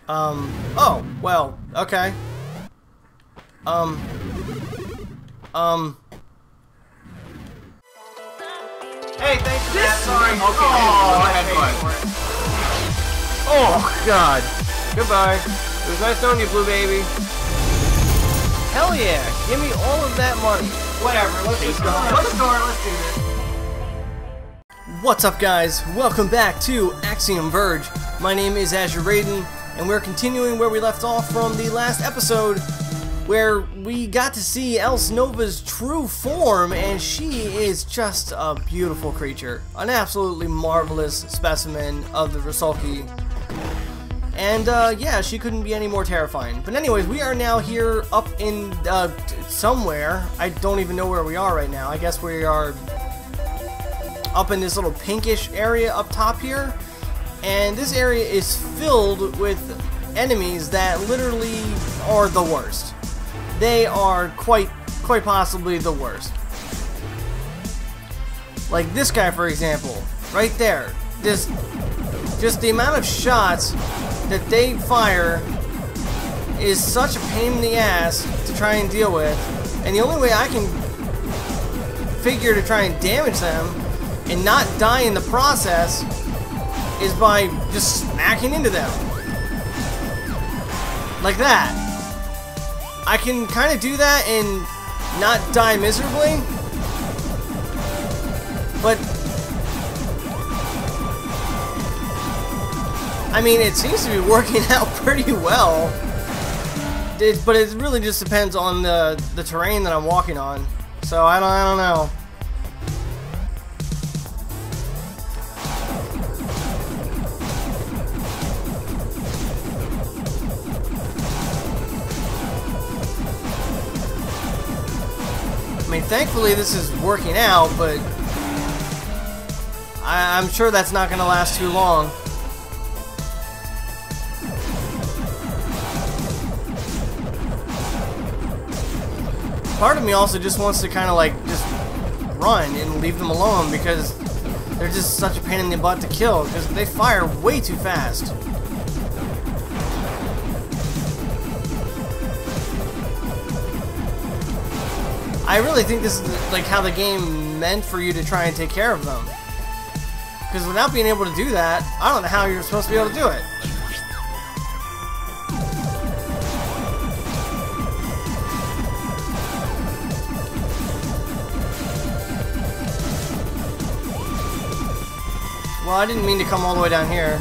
Oh, well, okay. Hey, thanks for that. Sorry. Okay. Oh, God. Goodbye. It was nice knowing you, Blue Baby. Hell yeah. Give me all of that money. Whatever. Let's just go. Let's do this. What's up, guys? Welcome back to Axiom Verge. My name is Azure Raiden, and we're continuing where we left off from the last episode, where we got to see Else Nova's true form, and she is just a beautiful creature. An absolutely marvelous specimen of the Rusalki. And, yeah, she couldn't be any more terrifying. But anyways, we are now here up in, somewhere. I don't even know where we are right now. I guess we are up in this little pinkish area up top here. And this area is filled with enemies that literally are the worst. They are quite possibly the worst. Like this guy, for example, right there. Just the amount of shots that they fire is such a pain in the ass to try and deal with. And the only way I can figure to try and damage them and not die in the process is by just smacking into them. Like that. I can kind of do that and not die miserably, but I mean, it seems to be working out pretty well. But it really just depends on the terrain that I'm walking on. So I don't know. I mean, thankfully this is working out, but I'm sure that's not going to last too long. Part of me also just wants to kind of like just run and leave them alone because they're just such a pain in the butt to kill because they fire way too fast. I really think this is like how the game meant for you to try and take care of them. Because without being able to do that, I don't know how you're supposed to be able to do it. Well, I didn't mean to come all the way down here.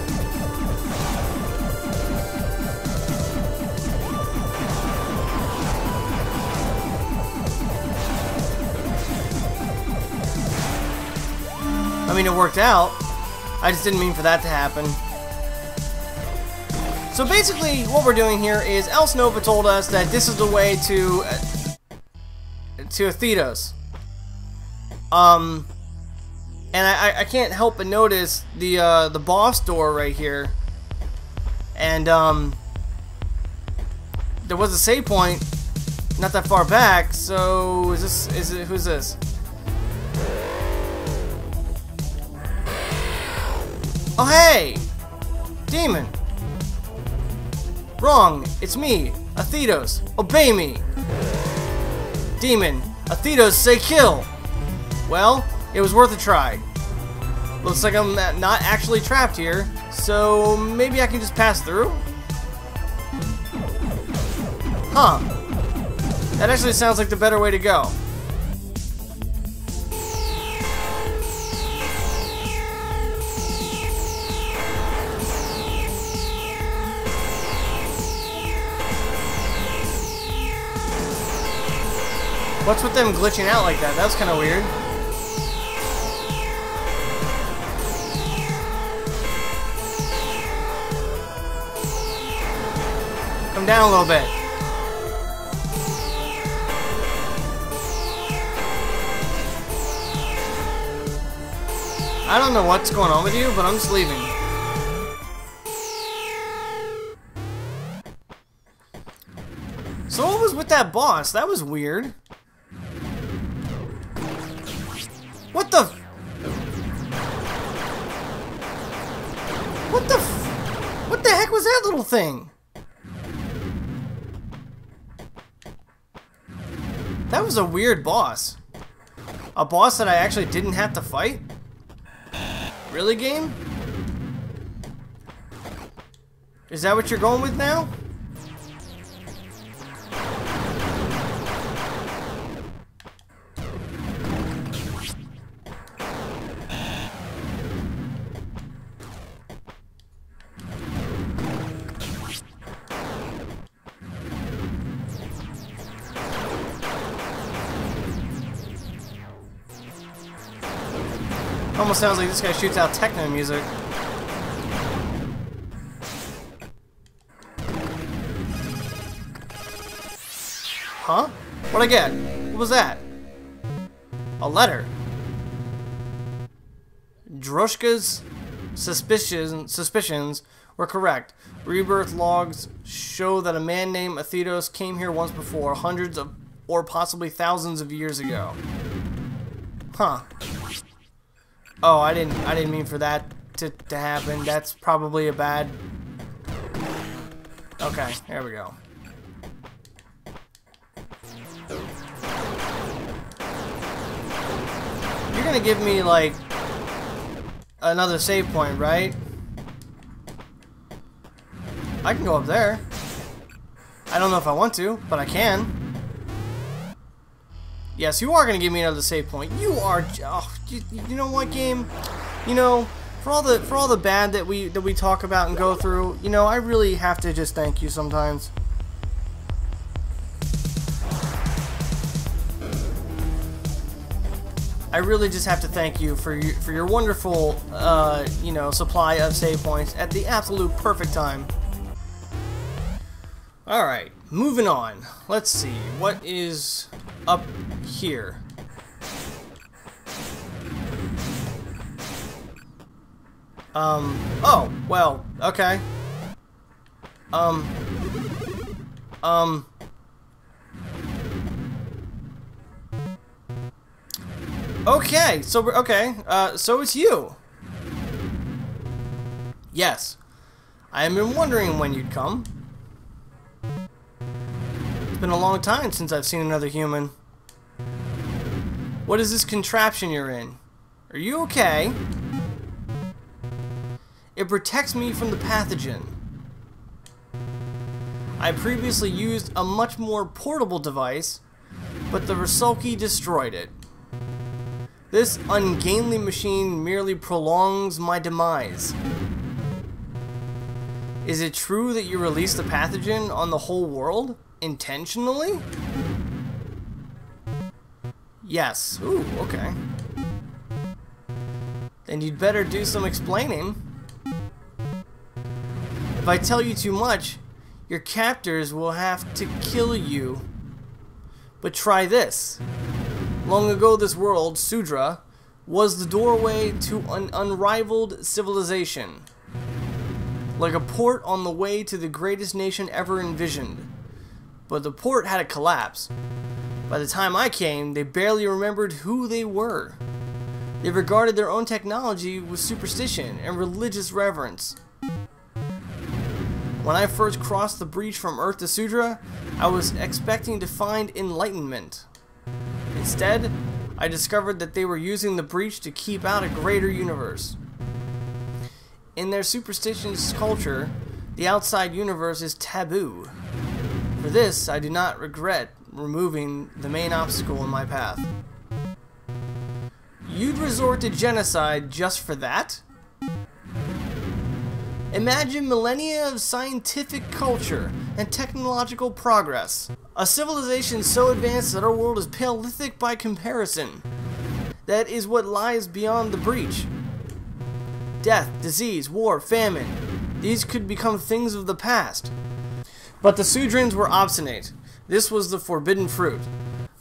I mean, it worked out. I just didn't mean for that to happen. So basically, what we're doing here is Else Nova told us that this is the way to Athedos. And I can't help but notice the boss door right here. And there was a save point not that far back. So who's this? Oh, hey! Demon! Wrong! It's me, Athedos! Obey me! Demon! Athedos, say kill! Well, it was worth a try. Looks like I'm not actually trapped here, so maybe I can just pass through? Huh. That actually sounds like the better way to go. What's with them glitching out like that? That was kind of weird. Come down a little bit. I don't know what's going on with you, but I'm just leaving. So what was with that boss? That was weird. What the? What the heck was that little thing? That was a weird boss. A boss that I actually didn't have to fight? Really, game? Is that what you're going with now? Almost sounds like this guy shoots out techno music. Huh? What'd I get? What was that? A letter. Droshka's suspicions were correct. Rebirth logs show that a man named Athedos came here once before, hundreds of, or possibly thousands of years ago. Huh. Oh, I didn't mean for that to happen. That's probably a bad... Okay, there we go. You're gonna give me, like, another save point, right? I can go up there. I don't know if I want to, but I can. Yes, you are gonna give me another save point. You are. Oh, you know what, game? You know, for all the bad that we talk about and go through, you know, I really have to just thank you sometimes. I really just have to thank you for your wonderful, you know, supply of save points at the absolute perfect time. All right, moving on. Let's see what is up here. Oh, well, okay. Okay, so it's you. Yes. I have been wondering when you'd come. It's been a long time since I've seen another human. What is this contraption you're in? Are you okay? It protects me from the pathogen. I previously used a much more portable device, but the Rusalki destroyed it. This ungainly machine merely prolongs my demise. Is it true that you released the pathogen on the whole world? Intentionally? Yes. Ooh, okay. Then you'd better do some explaining. If I tell you too much, your captors will have to kill you. But try this. Long ago, this world, Sudra, was the doorway to an unrivaled civilization. Like a port on the way to the greatest nation ever envisioned. But the port had to collapse. By the time I came, they barely remembered who they were. They regarded their own technology with superstition and religious reverence. When I first crossed the breach from Earth to Sudra, I was expecting to find enlightenment. Instead, I discovered that they were using the breach to keep out a greater universe. In their superstitious culture, the outside universe is taboo. For this, I do not regret removing the main obstacle in my path. You'd resort to genocide just for that? Imagine millennia of scientific culture and technological progress. A civilization so advanced that our world is Paleolithic by comparison. That is what lies beyond the breach. Death, disease, war, famine. These could become things of the past. But the Sudrans were obstinate. This was the forbidden fruit.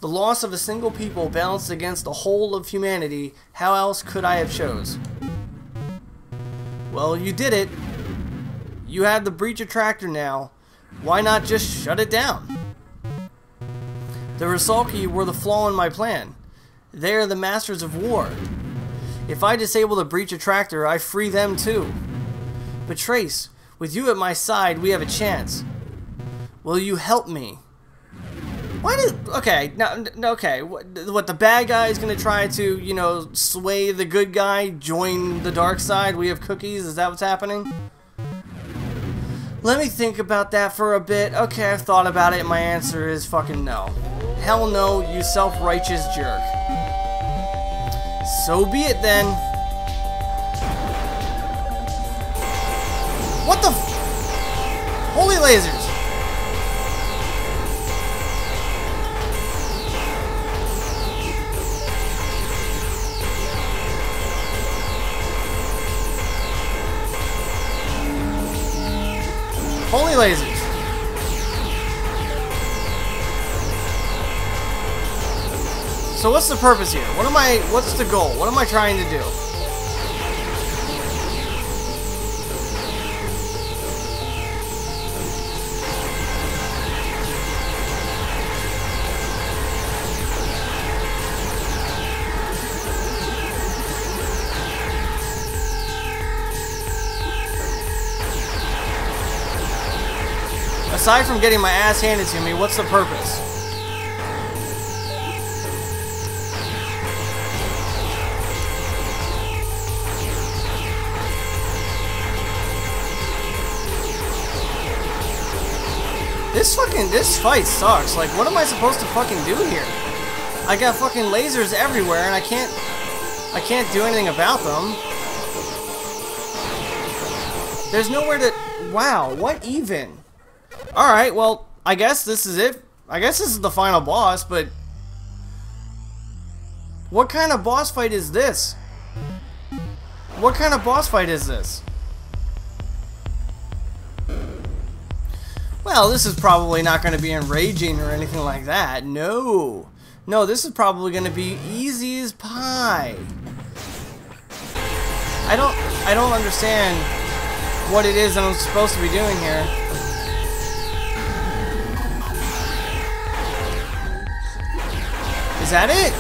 The loss of a single people balanced against the whole of humanity. How else could I have chose? Well, you did it. You have the breach attractor now. Why not just shut it down? The Rusalki were the flaw in my plan. They are the masters of war. If I disable the breach attractor, I free them too. But Trace, With you at my side, we have a chance. Will you help me? Why did... Okay, now, okay. What, the bad guy is going to try to, you know, sway the good guy, join the dark side? We have cookies? Is that what's happening? Let me think about that for a bit. Okay, I've thought about it, and my answer is fucking no. Hell no, you self-righteous jerk. So be it then. What the f... Holy lasers! Holy lasers! So what's the purpose here? What's the goal? What am I trying to do? Aside from getting my ass handed to me, what's the purpose? This fight sucks. Like, what am I supposed to fucking do here? I got fucking lasers everywhere and I can't do anything about them. There's nowhere to... Wow, what even? Alright, well, I guess this is it. I guess this is the final boss, but... What kind of boss fight is this? What kind of boss fight is this? Well, this is probably not going to be enraging or anything like that. No. No, this is probably going to be easy as pie. I don't understand what it is that I'm supposed to be doing here. Is that it?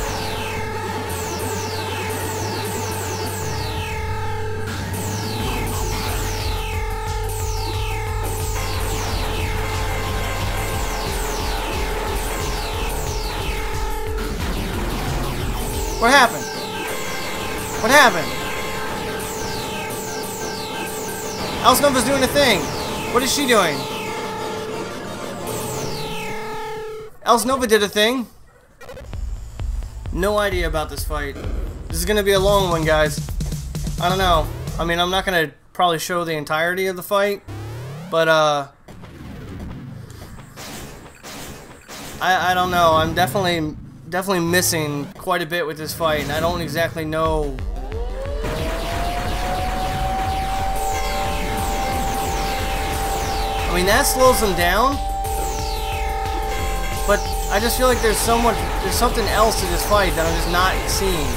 What happened? What happened? Nova's doing a thing. What is she doing? Nova did a thing. No idea about this fight. This is gonna be a long one, guys. I don't know. I mean, I'm not gonna probably show the entirety of the fight, but I don't know. I'm definitely missing quite a bit with this fight, and I don't exactly know. I mean, that slows them down, but I just feel like there's something else to this fight that I'm just not seeing.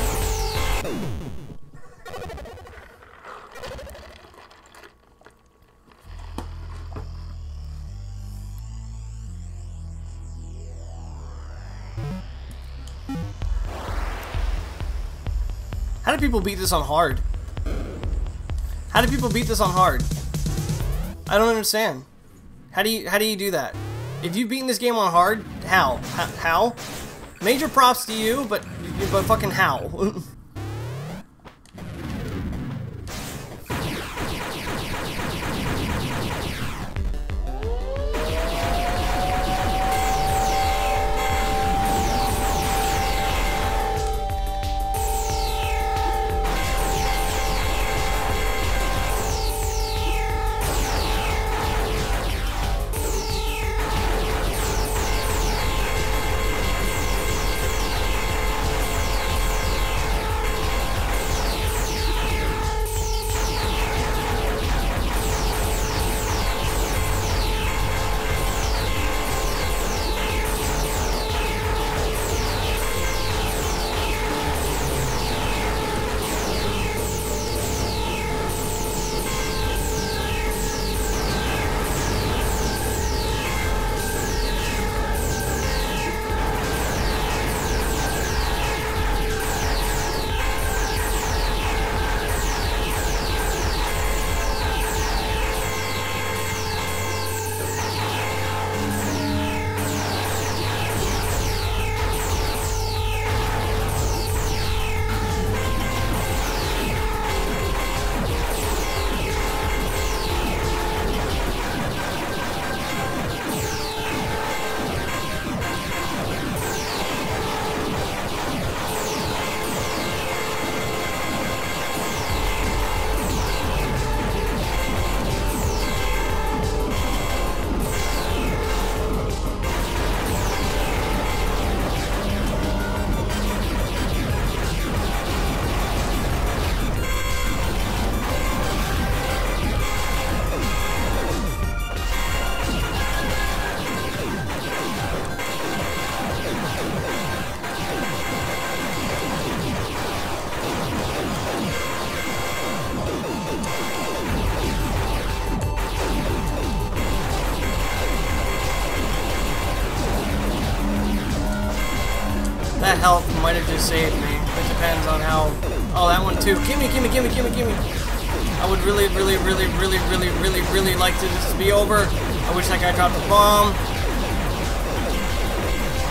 How do people beat this on hard? How do people beat this on hard? I don't understand. How do you do that? If you've beaten this game on hard, how? How? Major props to you, but fucking how? that health might have just saved me. It depends on how... Oh, that one too. Gimme, gimme, gimme, gimme, gimme. I would really like to this be over. I wish that guy dropped a bomb.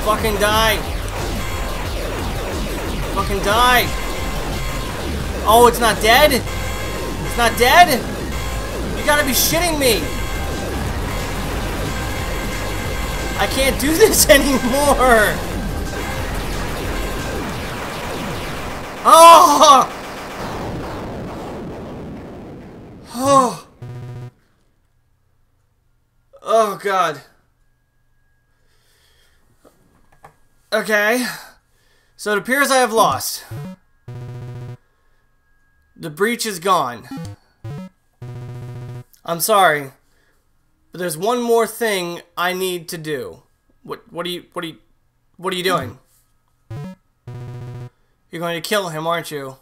Fucking die. Fucking die. Oh, it's not dead? It's not dead? You gotta be shitting me. I can't do this anymore. Oh! Oh. Oh, God. Okay. So it appears I have lost. The breach is gone. I'm sorry, but there's one more thing I need to do. What are you doing? You're going to kill him, aren't you?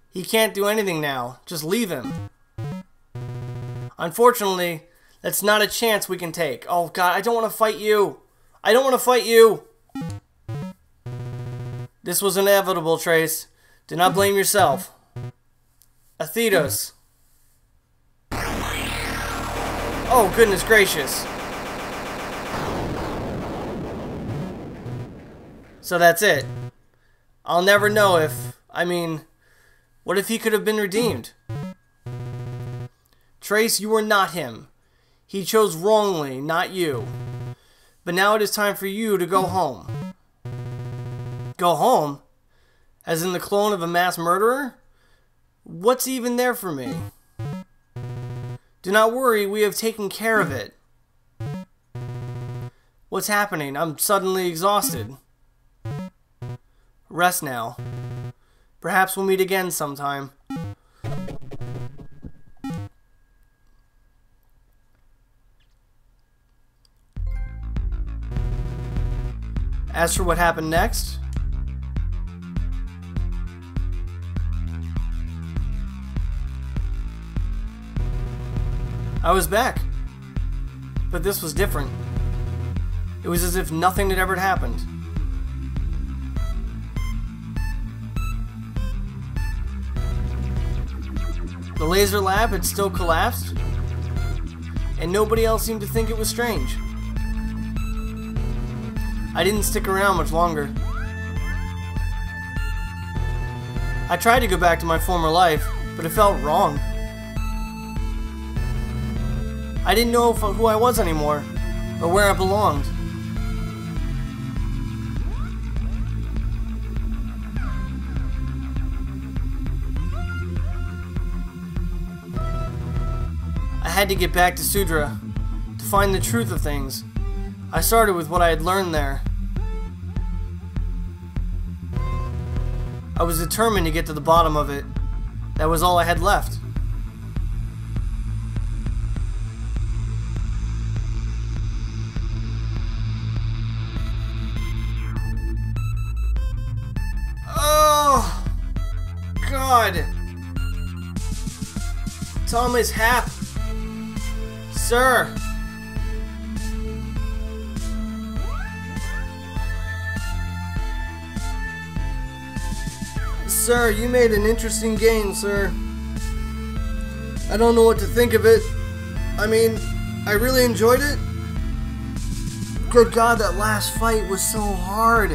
He can't do anything now. Just leave him. Unfortunately, that's not a chance we can take. Oh God, I don't want to fight you. I don't want to fight you. This was inevitable, Trace. Do not blame yourself. Athedos. Oh, goodness gracious. So that's it. I'll never know if... I mean... What if he could have been redeemed? Trace, you are not him. He chose wrongly, not you. But now it is time for you to go home. Go home? As in the clone of a mass murderer? What's even there for me? Do not worry, we have taken care of it. What's happening? I'm suddenly exhausted. Rest now. Perhaps we'll meet again sometime. As for what happened next, I was back. But this was different. It was as if nothing had ever happened. The laser lab had still collapsed, and nobody else seemed to think it was strange. I didn't stick around much longer. I tried to go back to my former life, but it felt wrong. I didn't know who I was anymore, or where I belonged. I had to get back to Sudra, to find the truth of things. I started with what I had learned there. I was determined to get to the bottom of it. That was all I had left. Oh, God. Thomas Happ. Sir. Sir, you made an interesting game, sir. I don't know what to think of it. I mean, I really enjoyed it. Good God, that last fight was so hard.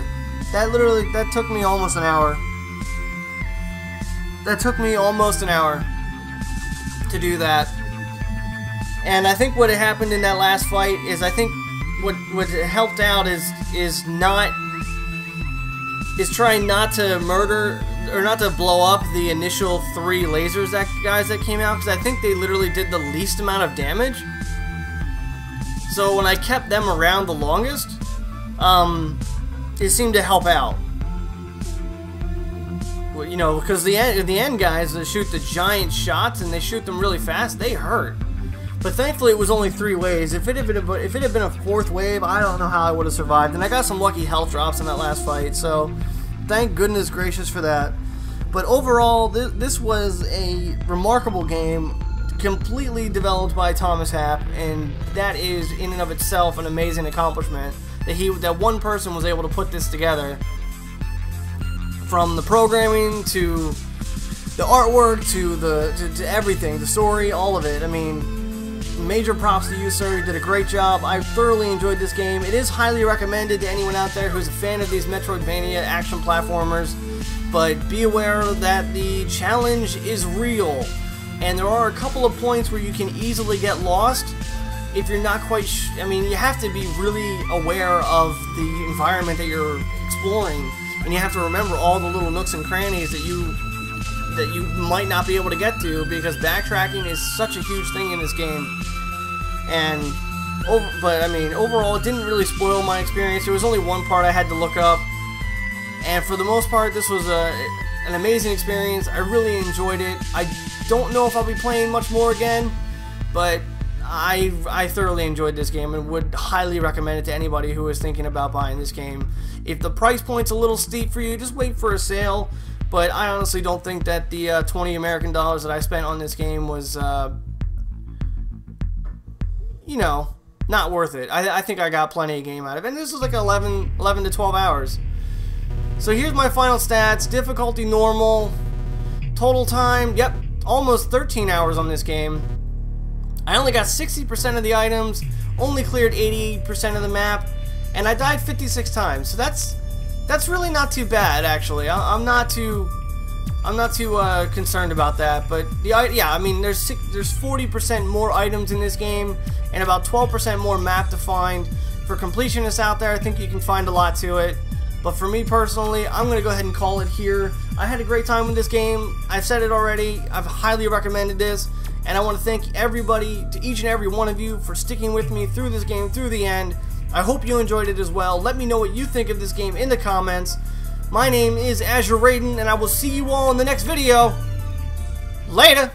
That took me almost an hour. That took me almost an hour to do that. And I think what had happened in that last fight is, I think what helped out is trying not to murder or not to blow up the initial 3 lasers that came out, because I think they literally did the least amount of damage. So when I kept them around the longest, it seemed to help out. Well, you know, because the end guys that shoot the giant shots and they shoot them really fast, they hurt. But thankfully it was only 3 waves. If it had been a 4th wave, I don't know how I would have survived. And I got some lucky health drops in that last fight, so thank goodness gracious for that. But overall, this was a remarkable game, completely developed by Thomas Happ, and that is in and of itself an amazing accomplishment. that one person was able to put this together. From the programming to the artwork to everything, the story, all of it. I mean, major props to you, sir. You did a great job. I thoroughly enjoyed this game. It is highly recommended to anyone out there who's a fan of these Metroidvania action platformers, but be aware that the challenge is real, and there are a couple of points where you can easily get lost if you're not quite I mean, you have to be really aware of the environment that you're exploring, and you have to remember all the little nooks and crannies that you might not be able to get to, because backtracking is such a huge thing in this game. But I mean, overall, it didn't really spoil my experience. There was only one part I had to look up, and for the most part, this was an amazing experience. I really enjoyed it. I don't know if I'll be playing much more again, but I thoroughly enjoyed this game and would highly recommend it to anybody who is thinking about buying this game. If the price point's a little steep for you, just wait for a sale. But I honestly don't think that the 20 American dollars that I spent on this game was, you know, not worth it. I think I got plenty of game out of it. And this was like 11 to 12 hours. So here's my final stats. Difficulty normal. Total time, yep, almost 13 hours on this game. I only got 60% of the items, only cleared 80% of the map, and I died 56 times. So that's really not too bad, actually. I'm not too concerned about that. But yeah, I mean, there's 40% more items in this game, and about 12% more map to find. For completionists out there, I think you can find a lot to it. But for me personally, I'm gonna go ahead and call it here. I had a great time with this game. I've said it already. I've highly recommended this. And I want to thank everybody, to each and every one of you, for sticking with me through this game, through the end. I hope you enjoyed it as well. Let me know what you think of this game in the comments. My name is Azure Raiden, and I will see you all in the next video. Later!